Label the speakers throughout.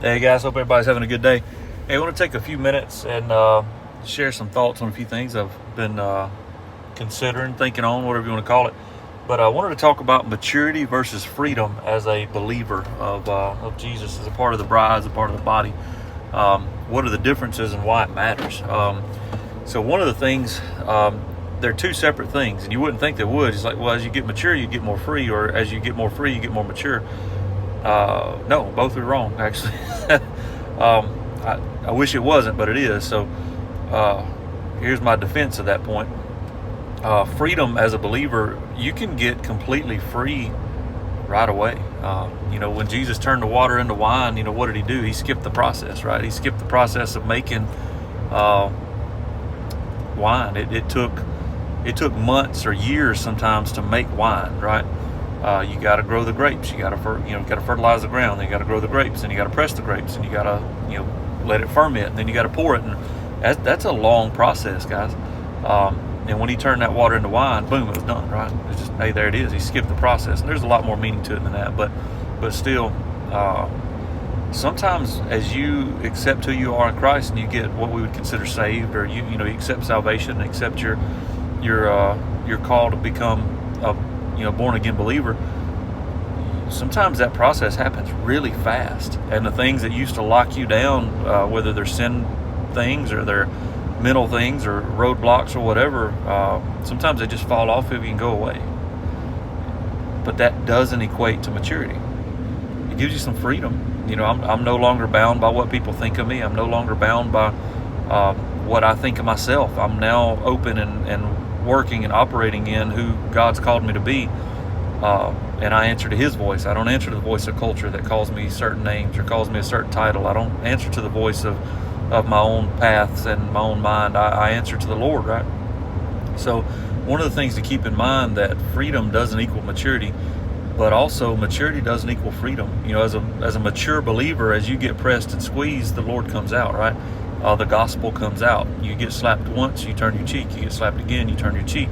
Speaker 1: Hey guys, hope everybody's having a good day. Hey, I want to take a few minutes and share some thoughts on a few things I've been considering, thinking on, whatever you want to call it. But I wanted to talk about maturity versus freedom as a believer of Jesus, as a part of the bride, as a part of the body. What are the differences and why it matters? So one of the things, they're two separate things, and you wouldn't think they would. It's like, well, as you get mature, you get more free, or as you get more free, you get more mature. No, both are wrong, actually. I wish it wasn't, but it is. So here's my defense of that point. Freedom as a believer, you can get completely free right away. When Jesus turned the water into wine, what did he do? He skipped the process, right? He skipped the process of making wine. It took months or years sometimes to make wine, right? You got to grow the grapes. You got to fertilize the ground. Then you got to grow the grapes, and you got to press the grapes, and you got to let it ferment. And then you got to pour it, and that's a long process, guys. And when he turned that water into wine, boom, it was done, right? It's just, hey, there it is. He skipped the process, and there's a lot more meaning to it than that. But still, sometimes as you accept who you are in Christ, and you get what we would consider saved, or you accept salvation, and accept your call to become a born again believer, sometimes that process happens really fast, and the things that used to lock you down, whether they're sin things or they're mental things or roadblocks or whatever, sometimes they just fall off of you and go away. But that doesn't equate to maturity. It gives you some freedom. I'm no longer bound by what people think of me. I'm no longer bound by what I think of myself. I'm now open and working and operating in who God's called me to be, and I answer to his voice. I don't answer to the voice of culture that calls me certain names or calls me a certain title. I don't answer to the voice of my own paths and my own mind. I answer to the Lord, right? So one of the things to keep in mind, that freedom doesn't equal maturity, but also maturity doesn't equal freedom. As a mature believer, as you get pressed and squeezed, the Lord comes out, right? The gospel comes out. You get slapped once, you turn your cheek. You get slapped again, you turn your cheek.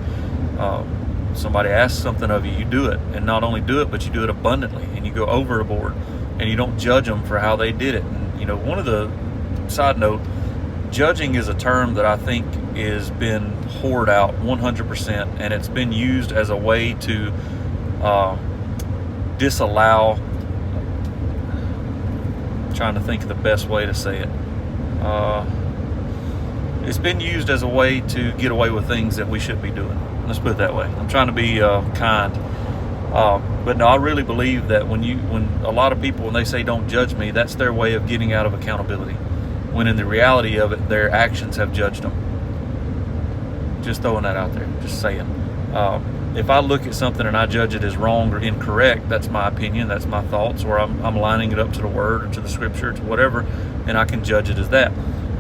Speaker 1: Somebody asks something of you, you do it. And not only do it, but you do it abundantly. And you go overboard. And you don't judge them for how they did it. And, one of the side note, judging is a term that I think has been whored out 100%. And it's been used as a way to disallow, I'm trying to think of the best way to say it. It's been used as a way to get away with things that we shouldn't be doing. Let's put it that way. I'm trying to be kind. But no, I really believe that when a lot of people, when they say don't judge me, that's their way of getting out of accountability. When in the reality of it, their actions have judged them. Just throwing that out there. Just saying. If I look at something and I judge it as wrong or incorrect, that's my opinion, that's my thoughts, or I'm lining it up to the word or to the scripture, to whatever, and I can judge it as that.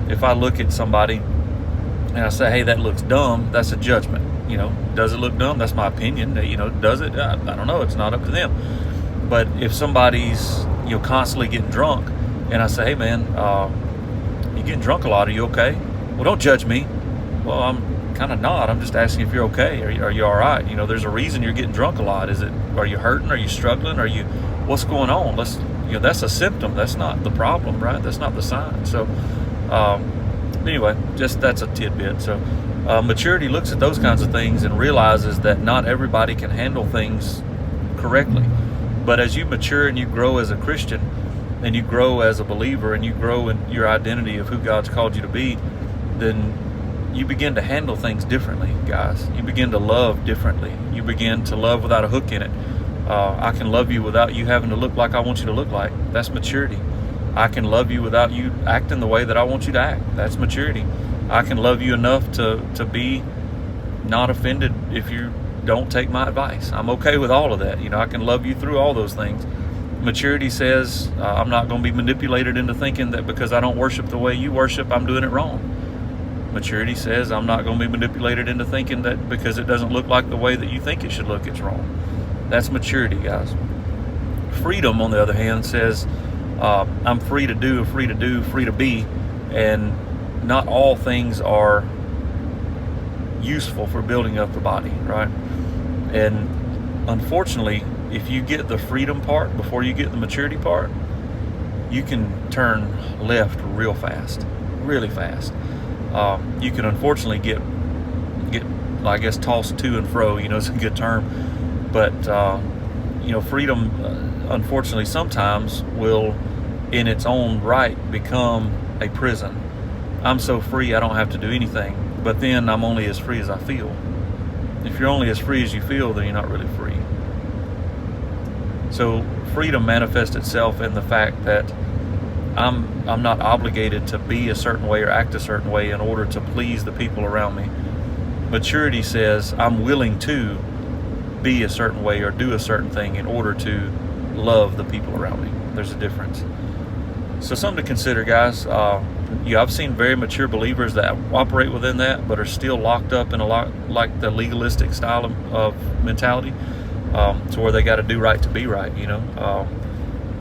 Speaker 1: If I look at somebody and I say, hey, that looks dumb, that's a judgment. Does it look dumb? That's my opinion. Does it? I don't know. It's not up to them. But if somebody's constantly getting drunk, and I say, hey man, you're getting drunk a lot, are you okay? Well, don't judge me. Well, I'm kind of not. I'm just asking if you're okay. Are you all right? There's a reason you're getting drunk a lot. Are you hurting? Are you struggling? What's going on? That's a symptom. That's not the problem, right? That's not the sign. So anyway, just that's a tidbit. So maturity looks at those kinds of things and realizes that not everybody can handle things correctly. But as you mature and you grow as a Christian, and you grow as a believer, and you grow in your identity of who God's called you to be, then you begin to handle things differently, guys. You begin to love differently. You begin to love without a hook in it. I can love you without you having to look like I want you to look like. That's maturity. I can love you without you acting the way that I want you to act. That's maturity. I can love you enough to be not offended if you don't take my advice. I'm okay with all of that. I can love you through all those things. Maturity says I'm not going to be manipulated into thinking that because I don't worship the way you worship, I'm doing it wrong. Maturity says I'm not going to be manipulated into thinking that because it doesn't look like the way that you think it should look, it's wrong. That's maturity, guys. Freedom, on the other hand, says I'm free to do, free to be, and not all things are useful for building up the body, right? And unfortunately, if you get the freedom part before you get the maturity part, you can turn left real fast, really fast. You can unfortunately get I guess tossed to and fro. It's a good term, but freedom, unfortunately, sometimes will, in its own right, become a prison. I'm so free I don't have to do anything, but then I'm only as free as I feel. If you're only as free as you feel, then you're not really free. So freedom manifests itself in the fact that I'm not obligated to be a certain way or act a certain way in order to please the people around me. Maturity says I'm willing to be a certain way or do a certain thing in order to love the people around me. There's a difference. So something to consider, guys. I've seen very mature believers that operate within that, but are still locked up in a lot like the legalistic style of mentality, to where they got to do right to be right.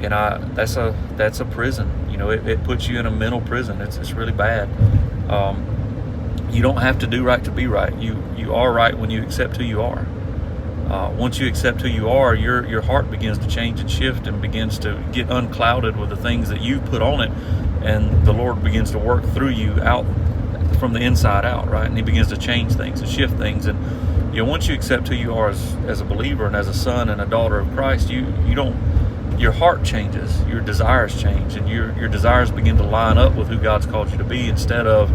Speaker 1: That's a prison. It puts you in a mental prison. It's really bad. You don't have to do right to be right. You are right when you accept who you are. Once you accept who you are, your heart begins to change and shift and begins to get unclouded with the things that you put on it, and the Lord begins to work through you out from the inside out, right? And He begins to change things and shift things. And once you accept who you are as a believer and as a son and a daughter of Christ, your heart changes, your desires change, and your desires begin to line up with who God's called you to be, instead of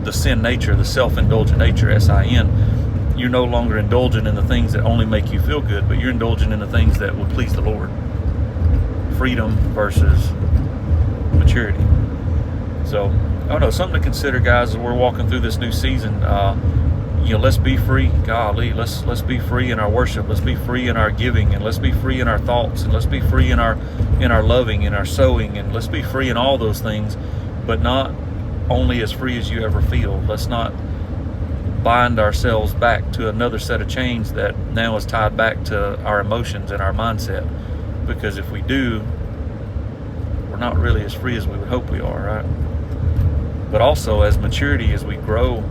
Speaker 1: the sin nature, the self-indulgent nature, S-I-N. You're no longer indulgent in the things that only make you feel good, but you're indulgent in the things that will please the Lord. Freedom versus maturity. So, I don't know, something to consider, guys, as we're walking through this new season. Let's be free. Golly, let's be free in our worship. Let's be free in our giving, and let's be free in our thoughts, and let's be free in our loving, in our sowing, and let's be free in all those things, but not only as free as you ever feel. Let's not bind ourselves back to another set of chains that now is tied back to our emotions and our mindset, because if we do, we're not really as free as we would hope we are, right? But also, as maturity, as we grow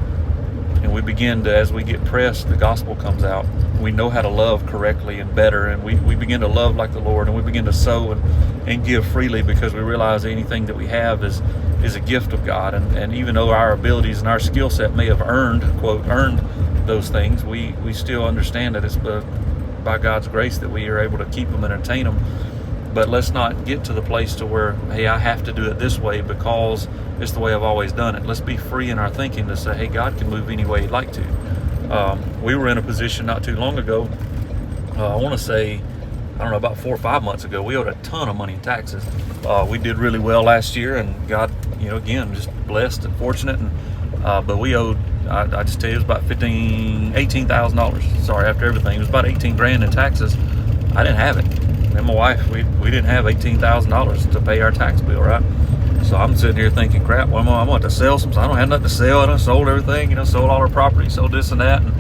Speaker 1: and we begin to, as we get pressed, the gospel comes out. We know how to love correctly and better, and we begin to love like the Lord, and we begin to sow and give freely, because we realize anything that we have is a gift of God. And even though our abilities and our skill set may have earned those things, we still understand that it's by God's grace that we are able to keep them and attain them. But let's not get to the place to where, hey, I have to do it this way because it's the way I've always done it. Let's be free in our thinking to say, hey, God can move any way He'd like to. We were in a position not too long ago, I want to say, about 4 or 5 months ago, we owed a ton of money in taxes. We did really well last year, and God, again, just blessed and fortunate. And but we owed, I just tell you, it was about $18,000. Sorry, after everything, it was about 18 grand in taxes. I didn't have it. And my wife, we didn't have $18,000 to pay our tax bill, right? So I'm sitting here thinking, crap, well, I'm going to have to sell some. I don't have nothing to sell. I done sold everything, sold all our property, sold this and that. And,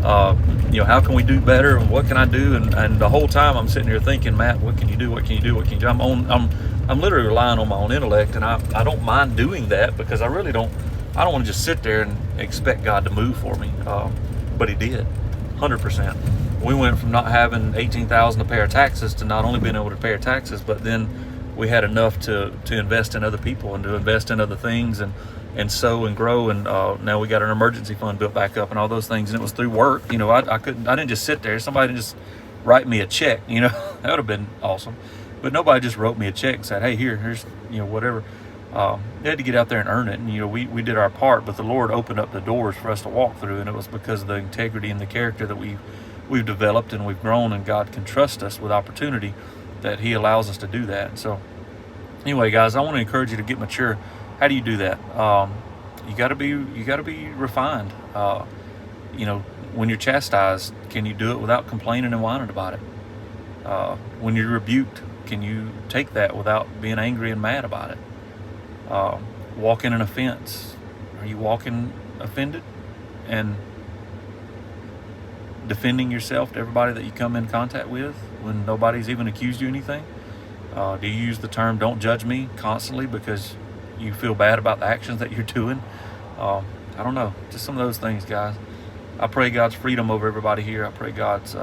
Speaker 1: how can we do better? And what can I do? And the whole time I'm sitting here thinking, Matt, what can you do? What can you do? What can you do? I'm literally relying on my own intellect, and I don't mind doing that, because I really don't. I don't want to just sit there and expect God to move for me. But He did, 100%. We went from not having $18,000 to pay our taxes to not only being able to pay our taxes, but then we had enough to invest in other people and to invest in other things and sow and grow. And now we got an emergency fund built back up and all those things. And it was through work. I didn't just sit there. Somebody didn't just write me a check. That would have been awesome. But nobody just wrote me a check and said, hey, here's whatever. They had to get out there and earn it. And we did our part, but the Lord opened up the doors for us to walk through, and it was because of the integrity and the character that we've developed and we've grown, and God can trust us with opportunity, that He allows us to do that. And so anyway, guys, I want to encourage you to get mature. How do you do that? You got to be refined. When you're chastised, can you do it without complaining and whining about it? When you're rebuked, can you take that without being angry and mad about it? Walking an offense, are you walking offended and defending yourself to everybody that you come in contact with when nobody's even accused you of anything? Do you use the term "don't judge me" constantly because you feel bad about the actions that you're doing? I don't know, just some of those things, guys. I pray God's freedom over everybody here. I pray God's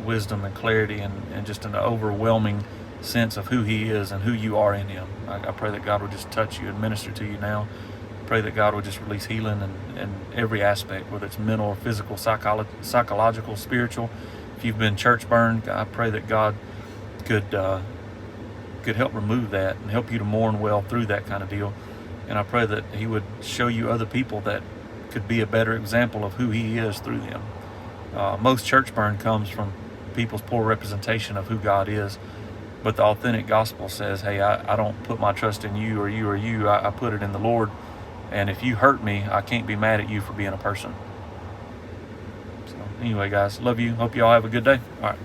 Speaker 1: wisdom and clarity and just an overwhelming sense of who He is and who you are in Him. I pray that God will just touch you and minister to you now. Pray that God will just release healing in every aspect, whether it's mental or physical, psychological, spiritual. If you've been church burned, I pray that God could help remove that and help you to mourn well through that kind of deal. And I pray that He would show you other people that could be a better example of who He is through them. Most church burn comes from people's poor representation of who God is. But the authentic gospel says, hey, I don't put my trust in you or you or you. I put it in the Lord. And if you hurt me, I can't be mad at you for being a person. So anyway, guys, love you. Hope you all have a good day. All right.